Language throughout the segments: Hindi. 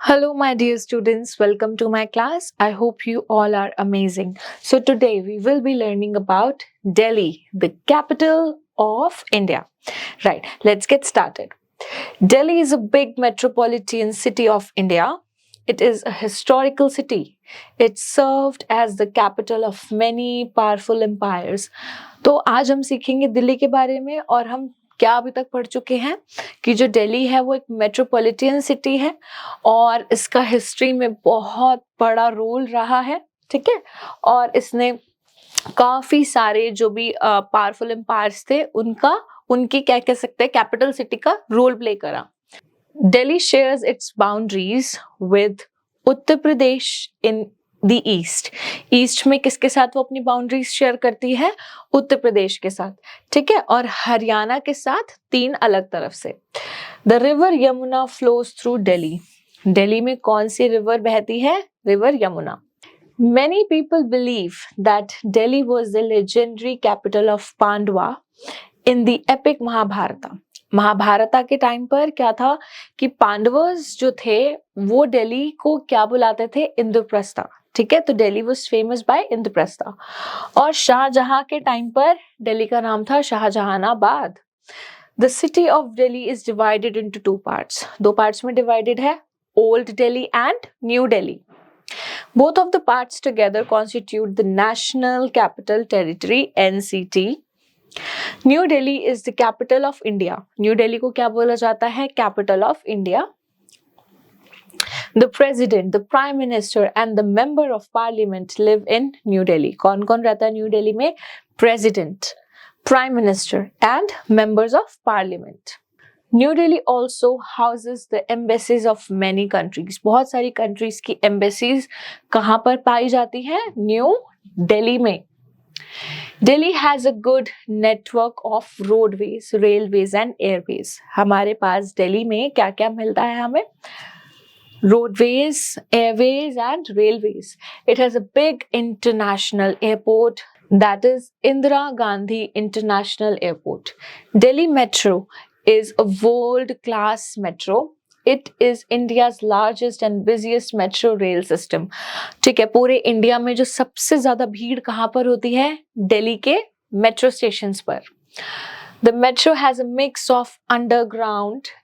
Hello, my dear students. Welcome to my class. I hope you all are amazing. So, today we will be learning about Delhi, the capital of India. Right, let's get started. Delhi is a big metropolitan city of India. It is a historical city. It served as the capital of many powerful empires. तो आज हम सीखेंगे दिल्ली के बारे में और हम क्या अभी तक पढ़ चुके हैं कि जो दिल्ली है वो एक मेट्रोपॉलिटन सिटी है और इसका हिस्ट्री में बहुत बड़ा रोल रहा है, ठीक है। और इसने काफी सारे जो भी पावरफुल एम्पायर्स थे उनकी क्या कह सकते हैं कैपिटल सिटी का रोल प्ले करा। Delhi shares it's boundaries with Uttar Pradesh in the east में किसके साथ वो अपनी बाउंड्रीज शेयर करती है? उत्तर प्रदेश के साथ, ठीक है। और हरियाणा के साथ 3 अलग तरफ से। The river Yamuna flows through Delhi. Delhi में कौन सी रिवर बहती है? River Yamuna. Many people believe that Delhi was the legendary capital of Pandava in the epic Mahabharata. महाभारता के टाइम पर क्या था कि पांडवस जो थे वो दिल्ली को क्या बुलाते थे? इंद्रप्रस्था, ठीक है। तो Delhi was famous bye Indraprastha. और शाहजहां के टाइम पर दिल्ली का नाम था Shahjahanabad. The city of Delhi is divided into 2 parts. 2 parts में डिवाइडेड है, old Delhi and new Delhi. Both of the parts together constitute the National Capital Territory (NCT). New Delhi is the capital of India. New Delhi को क्या बोला जाता है? Capital of India. The President, the Prime Minister and the Member of Parliament live in New Delhi. कौन कौन रहता है न्यू दिल्ली में? President, Prime Minister and Members of Parliament. New Delhi also houses the embassies of many countries. बहुत सारी कंट्रीज की एम्बेसीज कहाँ पर पाई जाती हैं? न्यू दिल्ली में। Delhi has a good network of roadways, railways and Airways. हमारे पास दिल्ली में क्या क्या मिलता है हमें? Roadways, Airways and railways. It has a big international airport, that is Indira Gandhi International Airport. Delhi Metro is a world-class metro. It is India's largest and busiest metro rail system. ठीक है, पूरे इंडिया में जो सबसे ज्यादा भीड़ कहाँ पर होती है? दिल्ली के मेट्रो स्टेशंस पर। The metro has a mix of underground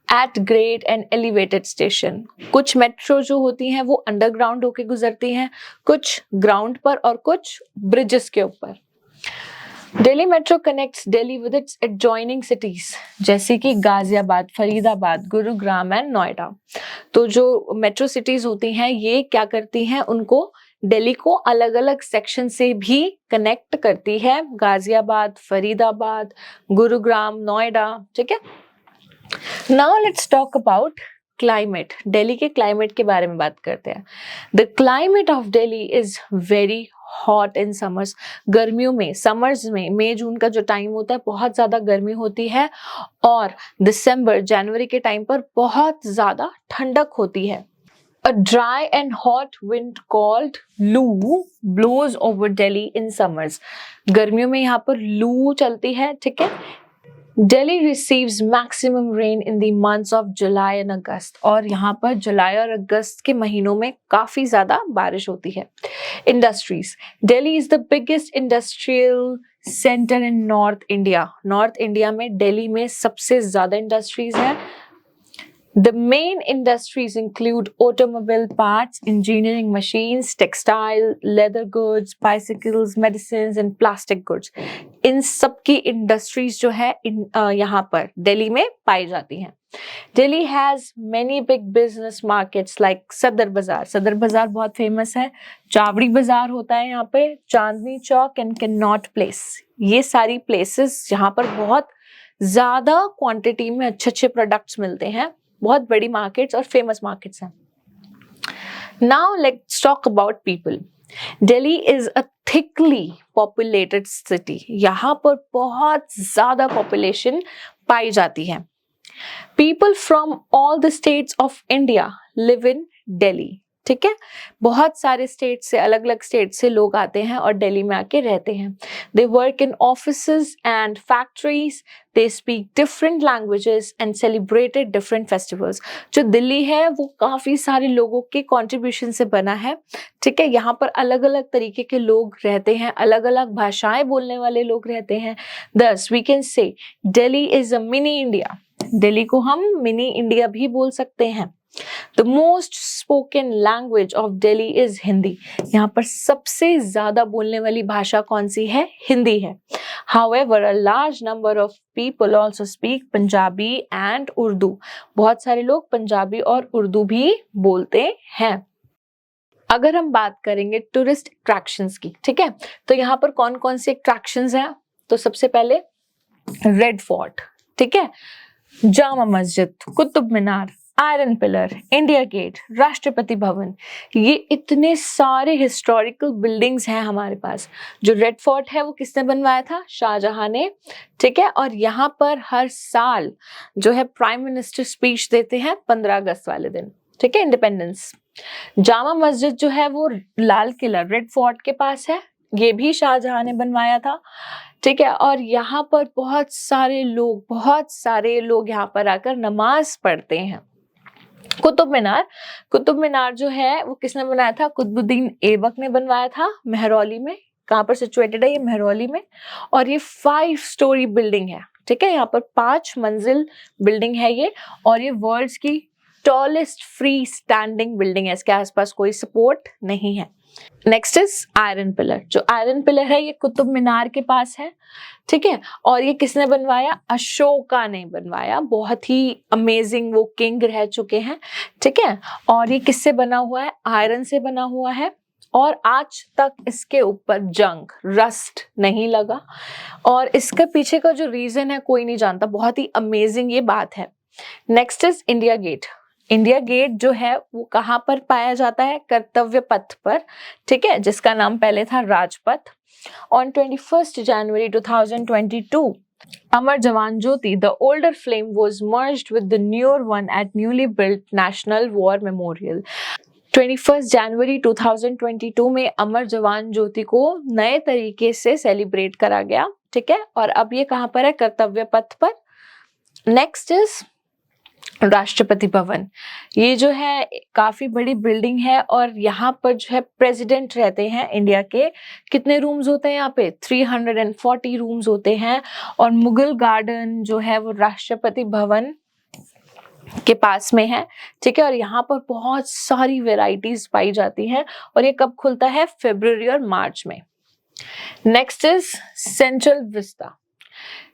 at grade and elevated station. कुछ मेट्रो जो होती हैं वो अंडरग्राउंड होके गुजरती हैं, कुछ ग्राउंड पर और कुछ ब्रिजेस के ऊपर। Delhi metro connects Delhi with its adjoining cities जैसे कि गाजियाबाद, फरीदाबाद, गुरुग्राम एंड नोएडा। तो जो मेट्रो सिटीज होती हैं ये क्या करती हैं? उनको दिल्ली को अलग अलग सेक्शन से भी कनेक्ट करती है। गाजियाबाद, फरीदाबाद, गुरुग्राम, नोएडा, ठीक है। Now let's talk about climate. Delhi के क्लाइमेट के बारे में बात करते हैं। The climate of Delhi is very hot in summers. गर्मियों में, समर्स में, मई जून का जो टाइम होता है बहुत ज्यादा गर्मी होती है और दिसंबर जनवरी के टाइम पर बहुत ज्यादा ठंडक होती है। A dry and hot wind called लू blows over Delhi in summers. गर्मियों में यहाँ पर लू चलती है, ठीक है। Delhi receives maximum rain in the months of July and August. और यहाँ पर जुलाई और अगस्त के महीनों में काफी ज्यादा बारिश होती है। Industries. Delhi is the biggest industrial center in North India. North India में दिल्ली में सबसे ज्यादा इंडस्ट्रीज हैं। The main industries include automobile parts, engineering machines, textile, leather goods, bicycles, medicines and plastic goods. इन सबकी इंडस्ट्रीज जो है यहाँ पर दिल्ली में पाई जाती हैं। Delhi has many big business markets like सदर बाजार। सदर बाजार बहुत फेमस है। चावड़ी बाजार होता है यहाँ पे, Chandni chalk and Connaught place. ये सारी प्लेसेस यहाँ पर बहुत ज्यादा क्वांटिटी में अच्छे अच्छे प्रोडक्ट्स मिलते हैं। बहुत बड़ी मार्केट्स और फेमस मार्केट्स हैं। Now let's talk about people. Delhi is a thickly populated city. यहाँ पर बहुत ज्यादा पॉपुलेशन पाई जाती है। People from all the states of India live in Delhi, ठीक है, बहुत सारे स्टेट से, अलग अलग स्टेट से लोग आते हैं और दिल्ली में आके रहते हैं। They work in offices and factories, they speak different languages and celebrated different festivals. जो दिल्ली है वो काफी सारे लोगों के कंट्रीब्यूशन से बना है, ठीक है। यहाँ पर अलग अलग तरीके के लोग रहते हैं, अलग अलग भाषाएं बोलने वाले लोग रहते हैं। Thus we can say Delhi is a mini India। Delhi को हम मिनी इंडिया भी बोल सकते हैं। The most spoken language of Delhi is Hindi। यहाँ पर सबसे ज्यादा बोलने वाली भाषा कौन सी है? हिंदी है। However, a large number of people also speak Punjabi and Urdu। बहुत सारे लोग पंजाबी और उर्दू भी बोलते हैं। अगर हम बात करेंगे टूरिस्ट अट्रैक्शंस की, ठीक है, तो यहाँ पर कौन कौन से अट्रैक्शंस हैं? तो सबसे पहले रेड फोर्ट, ठीक है, Jama Masjid, Qutub Minar, iron pillar, India gate, Rashtrapati Bhavan, ये इतने सारे हिस्टोरिकल बिल्डिंग्स हैं हमारे पास। जो रेड फोर्ट है वो किसने बनवाया था? शाहजहां ने, ठीक है। और यहाँ पर हर साल जो है प्राइम मिनिस्टर स्पीच देते हैं 15 अगस्त वाले दिन, ठीक है, इंडिपेंडेंस। जामा मस्जिद जो है वो लाल किला रेड फोर्ट के पास है, ये भी शाहजहां ने बनवाया था, ठीक है। और यहाँ पर बहुत सारे लोग यहाँ पर आकर नमाज पढ़ते हैं। कुतुब मीनार जो है वो किसने बनाया था? कुतुबुद्दीन ऐबक ने बनवाया था, मेहरौली में। कहाँ पर सिचुएटेड है ये? मेहरौली में। और ये 5 स्टोरी बिल्डिंग है, ठीक है, यहाँ पर 5 मंजिल बिल्डिंग है ये, और ये वर्ल्ड्स की टॉलेस्ट फ्री स्टैंडिंग बिल्डिंग है, इसके आसपास कोई सपोर्ट नहीं है। Next is iron pillar. जो आयरन पिलर है ये कुतुब मीनार के पास है, ठीक है। और ये किसने बनवाया? अशोका ने बनवाया। बहुत ही अमेजिंग, वो किंग रह चुके हैं, ठीक है। और ये किससे बना हुआ है? आयरन से बना हुआ है, और आज तक इसके ऊपर जंग, रस्ट नहीं लगा। और इसके पीछे का जो रीजन है कोई नहीं जानता, बहुत ही अमेजिंग ये बात है। Next is India Gate. India Gate जो है वो कहाँ पर पाया जाता है? कर्तव्य पथ पर, ठीक है, जिसका नाम पहले था Rajpath. On 21 January 2022 Amar Jawan Jyoti, the older flame, was merged with the newer one at newly built National War Memorial। 21 जनवरी 2022 में अमर जवान ज्योति को नए तरीके से सेलिब्रेट करा गया, ठीक है। और अब ये कहाँ पर है? कर्तव्य पथ पर। Next is Rashtrapati Bhavan. ये जो है काफी बड़ी बिल्डिंग है, और यहाँ पर जो है प्रेसिडेंट रहते हैं इंडिया के। कितने रूम्स होते हैं यहाँ पे? 340 रूम्स होते हैं। और मुगल गार्डन जो है वो राष्ट्रपति भवन के पास में है, ठीक है। और यहाँ पर बहुत सारी वेराइटीज पाई जाती हैं, और ये कब खुलता है? फरवरी और मार्च में। नेक्स्ट इज सेंट्रल विस्टा,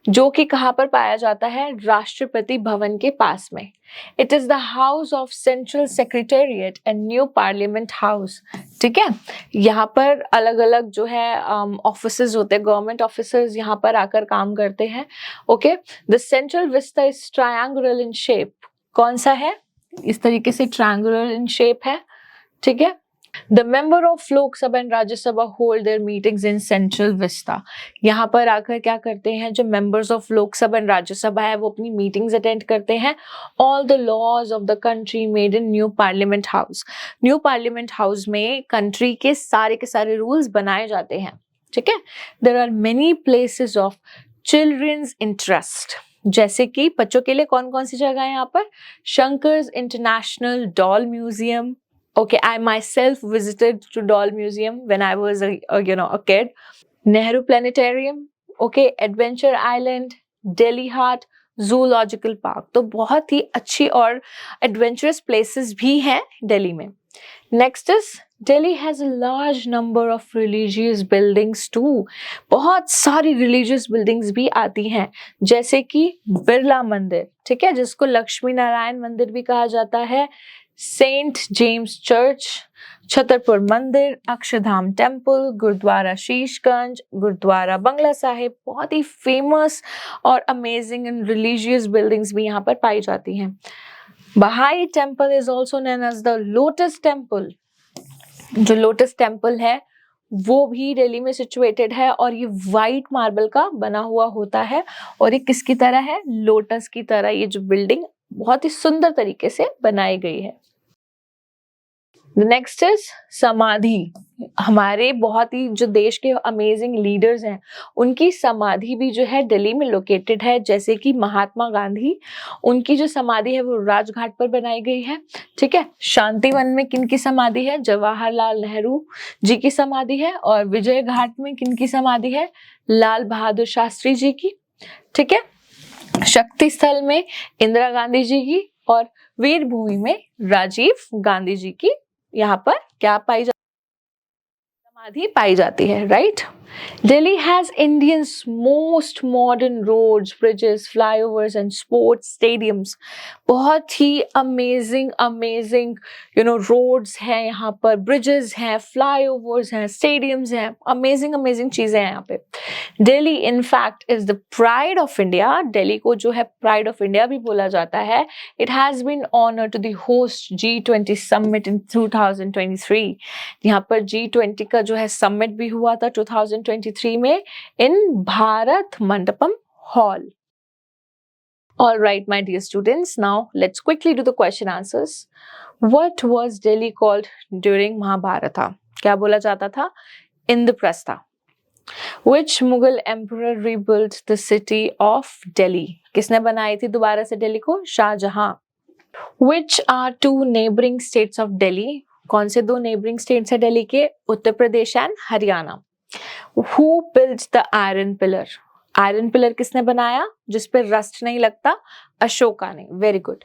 जो कि कहाँ पर पाया जाता है? राष्ट्रपति भवन के पास में। It is the house of central secretariat and new Parliament house, ठीक है। यहाँ पर अलग अलग जो है ऑफिसेज होते हैं, गवर्नमेंट ऑफिसर्स यहाँ पर आकर काम करते हैं, okay. The central Vista is triangular in shape. कौन सा है? इस तरीके से ट्रायंगुलर इन शेप है, ठीक है। The member of लोक सभा and Rajya Sabha hold their meetings in central Vista. यहाँ पर आकर क्या करते हैं? जो मेंबर्स ऑफ लोक सभा एंड राज्यसभा है वो अपनी मीटिंग्स अटेंड करते हैं। All the laws of the country made in new Parliament House. New Parliament House में कंट्री के सारे रूल्स बनाए जाते हैं, ठीक है। There are many places of childrens interest, जैसे कि बच्चों के लिए कौन कौन सी जगह है यहाँ पर? Shankar's international doll museum. Okay, I myself visited to Doll Museum when I was a kid. Nehru Planetarium, okay, Adventure Island, Delhi Heart, Zoological Park। तो बहुत ही अच्छी और एडवेंचरस प्लेसेस भी हैं दिल्ली में। Next is Delhi has a large number of religious buildings too. बहुत सारी रिलीजियस बिल्डिंग्स भी आती हैं, जैसे कि बिरला मंदिर, ठीक है, जिसको लक्ष्मी नारायण मंदिर भी कहा जाता है, Saint James church, Chhatarpur Mandir, Akshardham temple, Gurudwara Sheeshganj, Gurudwara Bangla Sahib. बहुत ही फेमस और अमेजिंग एंड रिलीजियस बिल्डिंग्स भी यहाँ पर पाई जाती हैं। Bahai temple is also known as the lotus temple. जो लोटस टेम्पल है वो भी दिल्ली में सिचुएटेड है, और ये वाइट मार्बल का बना हुआ होता है, और ये किसकी तरह है? लोटस की तरह। ये जो बिल्डिंग बहुत ही सुंदर तरीके से बनाई गई है। The next is समाधि। हमारे बहुत ही जो देश के अमेजिंग लीडर्स हैं उनकी समाधि भी जो है दिल्ली में लोकेटेड है, जैसे कि महात्मा गांधी, उनकी जो समाधि है वो राजघाट पर बनाई गई है। ठीक है, शांतिवन में किनकी समाधि है? जवाहरलाल नेहरू जी की समाधि है। और विजय घाट में किनकी समाधि है? लाल बहादुर शास्त्री जी की। ठीक है, शक्ति स्थल में इंदिरा गांधी जी की और वीर भूमि में राजीव गांधी जी की यहाँ पर क्या पाई जाती समाधि पाई जाती है, right. Delhi has India's most modern roads, bridges, flyovers and sports stadiums. बहुत ही अमेजिंग रोड्स हैं यहाँ पर, ब्रिजेस हैं, फ्लाईओवर्स हैं, स्टेडियम्स हैं, अमेजिंग चीजें हैं यहाँ पे। Delhi in fact is the pride of India. Delhi को जो है प्राइड ऑफ इंडिया भी बोला जाता है। It has been honoured to the host G20 summit in 2023। यहाँ पर G20 का जो है समिट भी हुआ था 2023 में in Bharat Mandapam Hall. All right, my dear students, now let's quickly do the question answers. What was Delhi called during Mahabharata? क्या बोला जाता था? Indraprastha. Which Mughal emperor rebuilt the city of Delhi? किसने बनाई थी दोबारा से दिल्ली को? Shahjahan. Which are two neighboring states of Delhi? कौन से दो neighboring states है दिल्ली के? Uttar Pradesh and Haryana. Who built the iron pillar? Iron pillar किसने बनाया जिस पे रस्ट नहीं लगता? अशोका ने. Very good.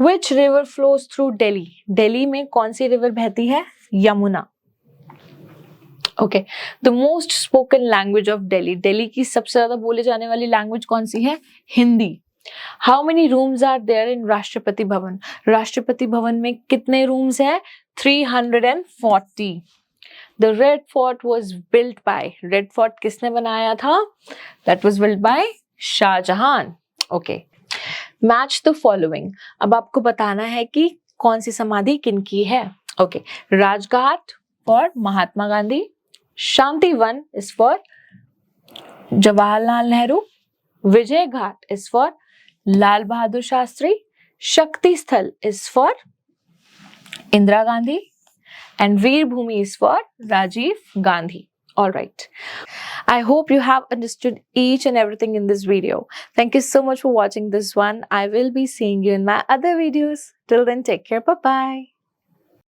Which river flows through Delhi? Delhi में कौन सी रिवर बहती है? Yamuna. Okay. The most spoken language of Delhi. Delhi की सबसे ज्यादा बोले जाने वाली लैंग्वेज कौन सी है? Hindi. How many rooms are there in Rashtrapati Bhavan? Rashtrapati Bhavan में कितने रूम्स हैं? 340. The Red Fort was built by. Red Fort किसने बनाया था? That was built by Shahjahan. Okay. Match the following. अब आपको बताना है कि कौन सी समाधि किनकी है. Okay. Rajghat for Mahatma Gandhi. Shantivan is for Jawaharlal Nehru. Vijay Ghat is for Lal Bahadur Shastri. शक्ति स्थल is for Indira Gandhi. And Veer Bhumi is for Rajiv Gandhi. All right. I hope you have understood each and everything in this video. Thank you so much for watching this one. I will be seeing you in my other videos. Till then, take care. Bye-bye.